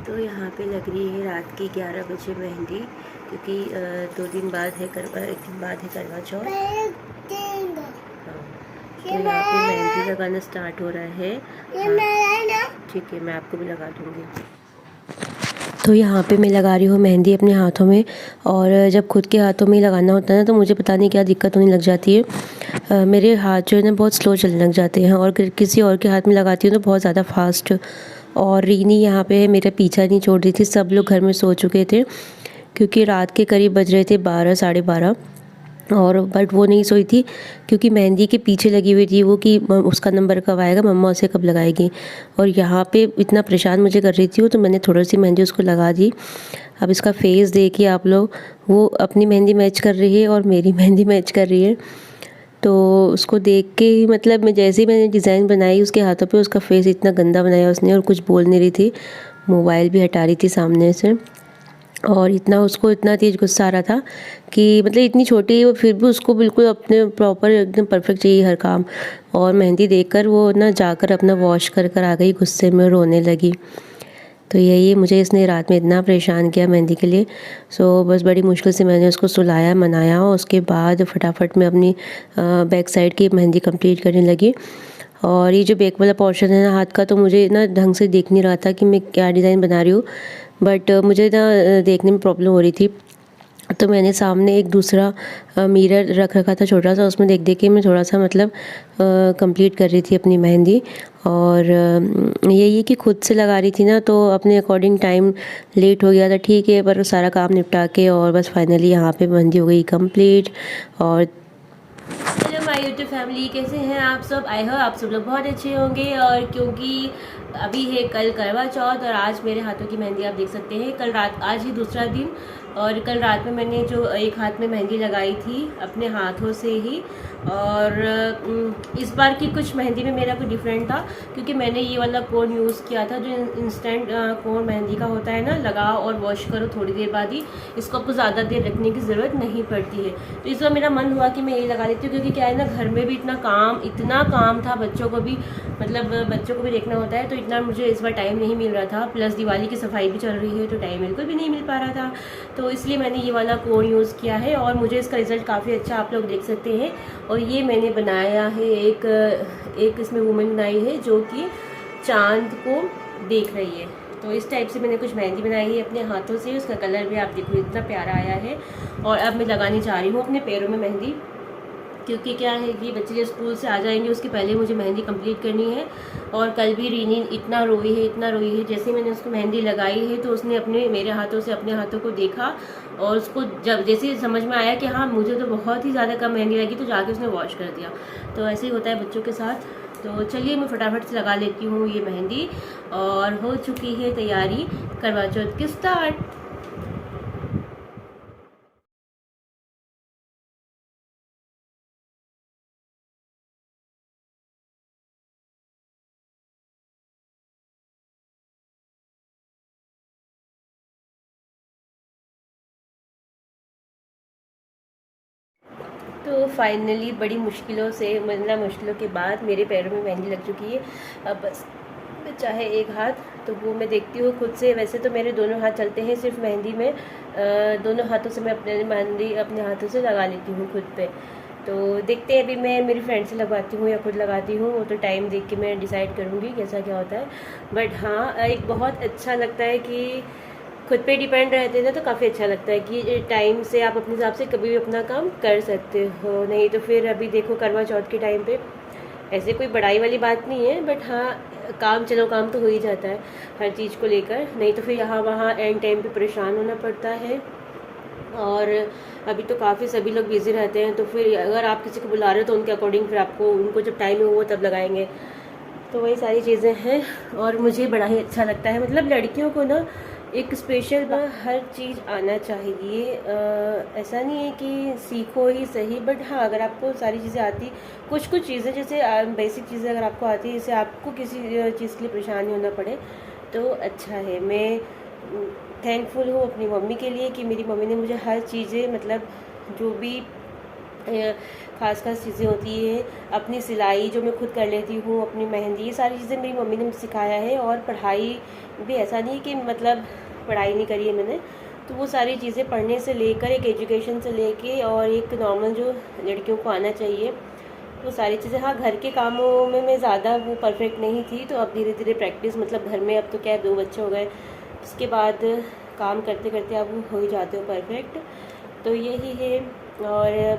तो यहाँ पे लग रही है रात की 11 बजे मेहंदी, क्योंकि 2 दिन बाद है एक दिन बाद है करवा चौथ। हाँ, तो यहाँ पे मेहंदी लगाना स्टार्ट हो रहा है। हाँ, ठीक है, मैं आपको भी लगा दूँगी। तो यहाँ पे मैं लगा रही हूँ मेहंदी अपने हाथों में, और जब खुद के हाथों में लगाना होता है ना, तो मुझे पता नहीं क्या दिक्कत होने लग जाती है। मेरे हाथ जो है ना बहुत स्लो चलने लग जाते हैं, और किसी और के हाथ में लगाती हूँ तो बहुत ज़्यादा फास्ट। और रीनी यहाँ पे मेरा पीछा नहीं छोड़ रही थी। सब लोग घर में सो चुके थे, क्योंकि रात के करीब बज रहे थे 12 साढ़े 12, और बट वो नहीं सोई थी, क्योंकि मेहंदी के पीछे लगी हुई थी वो कि उसका नंबर कब आएगा, मम्मा उसे कब लगाएगी। और यहाँ पे इतना परेशान मुझे कर रही थी वो, तो मैंने थोड़ी सी मेहंदी उसको लगा दी। अब इसका फेस देखिए आप लोग, वो अपनी मेहंदी मैच कर रही है और मेरी मेहंदी मैच कर रही है। तो उसको देख के ही मतलब मैं जैसे ही मैंने डिज़ाइन बनाई उसके हाथों पे, उसका फेस इतना गंदा बनाया उसने, और कुछ बोल नहीं रही थी, मोबाइल भी हटा रही थी सामने से। और इतना उसको इतना तेज़ गुस्सा आ रहा था कि मतलब इतनी छोटी है वो, फिर भी उसको बिल्कुल अपने प्रॉपर एकदम परफेक्ट चाहिए हर काम। और मेहंदी देखकर वो ना जाकर अपना वॉश कर कर आ गई गुस्से में, रोने लगी। तो यही मुझे इसने रात में इतना परेशान किया मेहंदी के लिए। सो बस बड़ी मुश्किल से मैंने उसको सुलाया, मनाया, और उसके बाद फटाफट मैं अपनी बैक साइड की मेहंदी कंप्लीट करने लगी। और ये जो बैक वाला पोर्शन है ना हाथ का, तो मुझे ना ढंग से दिख नहीं रहा था कि मैं क्या डिज़ाइन बना रही हूँ, बट मुझे ना देखने में प्रॉब्लम हो रही थी। तो मैंने सामने एक दूसरा मिरर रख रखा था छोटा सा, उसमें देख देख के मैं थोड़ा सा मतलब कंप्लीट कर रही थी अपनी मेहंदी। और यही कि खुद से लगा रही थी ना, तो अपने अकॉर्डिंग टाइम लेट हो गया था, ठीक है, पर सारा काम निपटा के और बस फाइनली यहाँ पे मेहंदी हो गई कंप्लीट। और हेलो माय यूट्यूब फैमिली, कैसे हैं आप सब? आई होप आप सब लोग बहुत अच्छे होंगे। और क्योंकि अभी है कल करवा चौथ, और आज मेरे हाथों की मेहंदी आप देख सकते हैं, कल रात, आज ही दूसरा दिन। और कल रात में मैंने जो एक हाथ में मेहंदी लगाई थी अपने हाथों से ही। और इस बार की कुछ मेहंदी में मेरा कुछ डिफरेंट था, क्योंकि मैंने ये वाला कोन यूज़ किया था जो इंस्टेंट कोन मेहंदी का होता है ना, लगाओ और वॉश करो थोड़ी देर बाद ही, इसको आपको ज़्यादा देर रखने की ज़रूरत नहीं पड़ती है। तो इस बार मेरा मन हुआ कि मैं ये लगा लेती हूँ, क्योंकि क्या है ना, घर में भी इतना काम था, बच्चों को भी मतलब बच्चों को भी देखना होता है, तो इतना मुझे इस बार टाइम नहीं मिल रहा था। प्लस दिवाली की सफाई भी चल रही है, तो टाइम बिल्कुल भी नहीं मिल पा रहा था। तो इसलिए मैंने ये वाला कोन यूज़ किया है, और मुझे इसका रिज़ल्ट काफ़ी अच्छा आप लोग देख सकते हैं। और ये मैंने बनाया है एक इसमें वुमेन बनाई है जो कि चांद को देख रही है। तो इस टाइप से मैंने कुछ मेहंदी बनाई है अपने हाथों से। उसका कलर भी आप देखो इतना प्यारा आया है। और अब मैं लगाने जा रही हूँ अपने पैरों में मेहंदी, क्योंकि क्या है कि बच्चे जब स्कूल से आ जाएंगे उसके पहले मुझे मेहंदी कंप्लीट करनी है। और कल भी रीनी इतना रोई है, जैसे मैंने उसको मेहंदी लगाई है तो उसने मेरे हाथों से अपने हाथों को देखा, और उसको जब जैसे समझ में आया कि हाँ मुझे तो बहुत ही ज़्यादा कम मेहंदी लगी, तो जाके उसने वॉश कर दिया। तो ऐसे ही होता है बच्चों के साथ। तो चलिए मैं फटाफट से लगा लेती हूँ ये मेहंदी, और हो चुकी है तैयारी करवा चौथ की स्टार्ट। तो फाइनली बड़ी मुश्किलों से, मतलब मुश्किलों के बाद मेरे पैरों में मेहंदी लग चुकी है। अब बस चाहे एक हाथ, तो वो मैं देखती हूँ खुद से। वैसे तो मेरे दोनों हाथ चलते हैं सिर्फ मेहंदी में, दोनों हाथों से मैं अपने मेहंदी अपने हाथों से लगा लेती हूँ खुद पे। तो देखते हैं, अभी मैं मेरी फ्रेंड से लगवाती हूँ या खुद लगाती हूँ, वो तो टाइम देख के मैं डिसाइड करूँगी कैसा क्या होता है। बट हाँ, एक बहुत अच्छा लगता है कि खुद पे डिपेंड रहते हैं ना, तो काफ़ी अच्छा लगता है कि टाइम से आप अपने हिसाब से कभी भी अपना काम कर सकते हो। नहीं तो फिर अभी देखो करवा चौथ के टाइम पे ऐसे कोई बड़ाई वाली बात नहीं है, बट हाँ काम तो हो ही जाता है हर चीज़ को लेकर। नहीं तो फिर यहाँ वहाँ एंड टाइम पे परेशान होना पड़ता है। और अभी तो काफ़ी सभी लोग बिज़ी रहते हैं, तो फिर अगर आप किसी को बुला रहे हो तो उनके अकॉर्डिंग फिर आपको उनको जब टाइम हो वो तब लगाएंगे। तो वही सारी चीज़ें हैं, और मुझे बड़ा ही अच्छा लगता है। मतलब लड़कियों को ना एक स्पेशल हर चीज़ आना चाहिए। ऐसा नहीं है कि सीखो ही सही, बट हाँ अगर आपको सारी चीज़ें आती, कुछ कुछ चीज़ें जैसे बेसिक चीज़ें अगर आपको आती है, जैसे आपको किसी चीज़ के लिए परेशान नहीं होना पड़े, तो अच्छा है। मैं थैंकफुल हूँ अपनी मम्मी के लिए कि मेरी मम्मी ने मुझे हर चीज़ें, मतलब जो भी ख़ास चीज़ें होती हैं। अपनी सिलाई जो मैं खुद कर लेती हूँ, अपनी मेहंदी, ये सारी चीज़ें मेरी मम्मी ने मुझे सिखाया है। और पढ़ाई भी ऐसा नहीं कि मतलब पढ़ाई नहीं करी है मैंने, तो वो सारी चीज़ें पढ़ने से लेकर, एक एजुकेशन से लेके और एक नॉर्मल जो लड़कियों को आना चाहिए वो सारी चीज़ें। हाँ, घर के कामों में मैं ज़्यादा वो परफेक्ट नहीं थी, तो अब धीरे धीरे प्रैक्टिस, मतलब घर में अब तो क्या है, 2 बच्चे हो गए, उसके बाद काम करते करते आप हो ही जाते हो परफेक्ट। तो यही है। और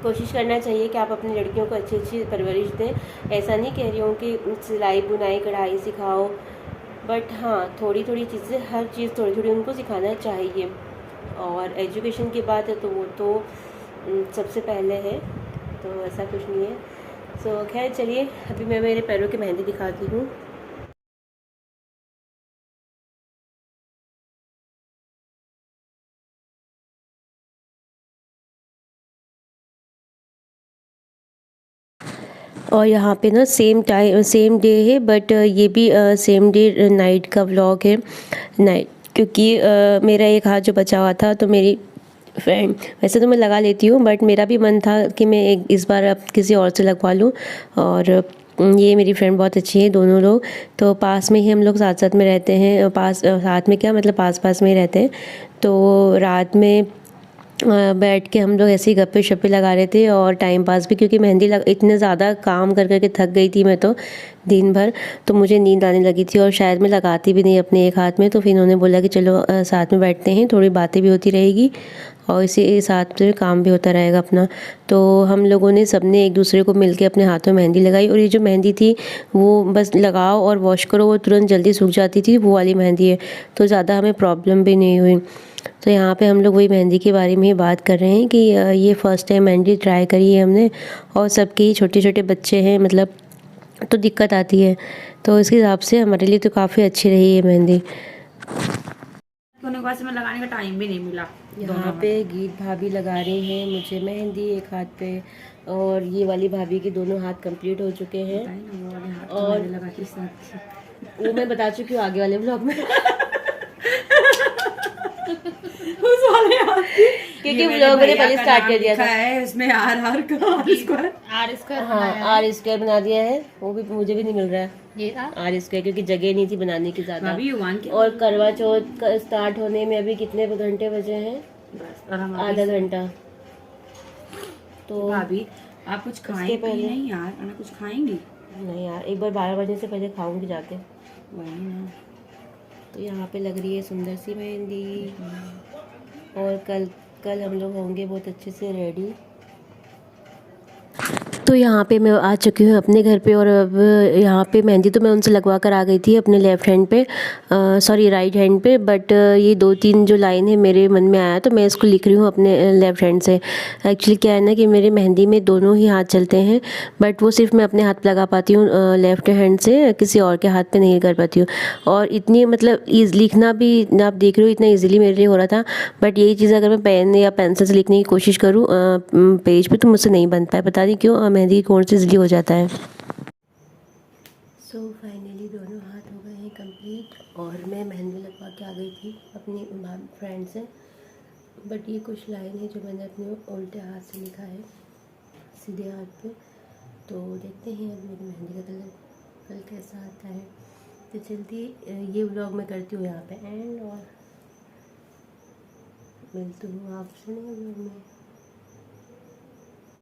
कोशिश करना चाहिए कि आप अपनी लड़कियों को अच्छी अच्छी परवरिश दें। ऐसा नहीं कह रही हूँ कि सिलाई बुनाई कढ़ाई सिखाओ, बट हाँ, थोड़ी थोड़ी चीज़ें, हर चीज़ थोड़ी थोड़ी उनको सिखाना चाहिए। और एजुकेशन की बात है तो वो तो सबसे पहले है, तो ऐसा कुछ नहीं है। सो खैर चलिए, अभी मैं मेरे पैरों की मेहंदी दिखाती हूँ। और यहाँ पे ना सेम डे है, बट ये भी सेम डे नाइट का व्लॉग है। नाइट, क्योंकि मेरा एक हाथ जो बचा हुआ था, तो मेरी फ्रेंड, वैसे तो मैं लगा लेती हूँ, बट मेरा भी मन था कि मैं एक इस बार अब किसी और से लगवा लूँ। और ये मेरी फ्रेंड बहुत अच्छी है, दोनों लोग तो पास में ही हम लोग साथ साथ में रहते हैं। साथ में क्या मतलब पास पास में ही रहते हैं। तो रात में बैठ के हम लोग ऐसे ही गप्पे शप्पे लगा रहे थे और टाइम पास भी, क्योंकि इतने ज़्यादा काम कर करके थक गई थी मैं तो दिन भर, तो मुझे नींद आने लगी थी और शायद मैं लगाती भी नहीं अपने एक हाथ में। तो फिर इन्होंने बोला कि चलो साथ में बैठते हैं, थोड़ी बातें भी होती रहेगी और इसी साथ में काम भी होता रहेगा अपना। तो हम लोगों ने सबने एक दूसरे को मिलके अपने हाथों में मेहंदी लगाई। और ये जो मेहंदी थी वो बस लगाओ और वॉश करो, वो तुरंत जल्दी सूख जाती थी, वो वाली मेहंदी है, तो ज़्यादा हमें प्रॉब्लम भी नहीं हुई। तो यहाँ पे हम लोग वही मेहंदी के बारे में ही बात कर रहे हैं कि ये फ़र्स्ट टाइम मेहंदी ट्राई करी है हमने, और सबके ही छोटे छोटे बच्चे हैं मतलब, तो दिक्कत आती है। तो इसके हिसाब से हमारे लिए तो काफ़ी अच्छी रही है मेहंदी। होने के बाद से मैं लगाने का टाइम भी नहीं मिला। यहाँ पे गीत भाभी लगा रही हैं मुझे मेहंदी एक हाथ पे, और ये वाली भाभी के दोनों हाथ कंप्लीट हो चुके हैं। और लगा के वो मैं बता चुकी हूँ आगे वाले ब्लॉग में। उस वाले हाथ की, क्योंकि ब्लॉग मैंने पहले स्टार्ट कर दिया था है उसमें आर स्क्वायर हाँ, आर स्क्वायर बना दिया है, वो भी मुझे भी नहीं मिल रहा है ये था आर स्क्वायर, क्योंकि जगह नहीं थी बनाने की ज़्यादा। भाभी युवान की। और करवा चौथ का स्टार्ट होने में अभी कितने घंटे बचे हैं? बस, और हम आधा घंटा। तो भाभी आप कुछ खाएं पहले नहीं यार, अना कुछ खाएंगी? नहीं यार, एक बार 12 बजने से पहले खाऊंगी जाके। वही ना। तो यहाँ पे लग रही है सुंदर सी मेहंदी। और कल कल हम लोग होंगे बहुत अच्छे से रेडी। तो यहाँ पे मैं आ चुकी हूँ अपने घर पे, और अब यहाँ पे मेहंदी तो मैं उनसे लगवा कर आ गई थी अपने लेफ़्ट हैंड पे, सॉरी राइट हैंड पे, बट ये 2-3 जो लाइन है मेरे मन में आया तो मैं इसको लिख रही हूँ अपने लेफ़्ट हैंड से। एक्चुअली क्या है ना कि मेरे मेहंदी में दोनों ही हाथ चलते हैं, बट वो सिर्फ मैं अपने हाथ पे लगा पाती हूँ लेफ़्ट हैंड से, किसी और के हाथ पे नहीं कर पाती हूँ। और इतनी मतलब लिखना भी आप देख रहे हो इतना ईजिली मेरे लिए हो रहा था, बट यही चीज़ अगर मैं पेन या पेंसिल से लिखने की कोशिश करूँ पेज पे तो मुझसे नहीं बन पाए, पता नहीं क्यों, मेहंदी कौन सी ईजिली हो जाता है। सो फाइनली दोनों हाथ हो गए हैं कंप्लीट, और मैं मेहंदी लगवा के आ गई थी अपनी फ्रेंड से। बट ये कुछ लाइन है जो मैंने अपने उल्टे हाथ से लिखा है सीधे हाथ पे, तो देखते हैं अब मेरी मेहंदी का कलर कैसा आता है। तो जल्दी ये व्लॉग मैं करती हूँ यहाँ पे एंड, और मिलती हूँ आपसे नए व्लॉग में।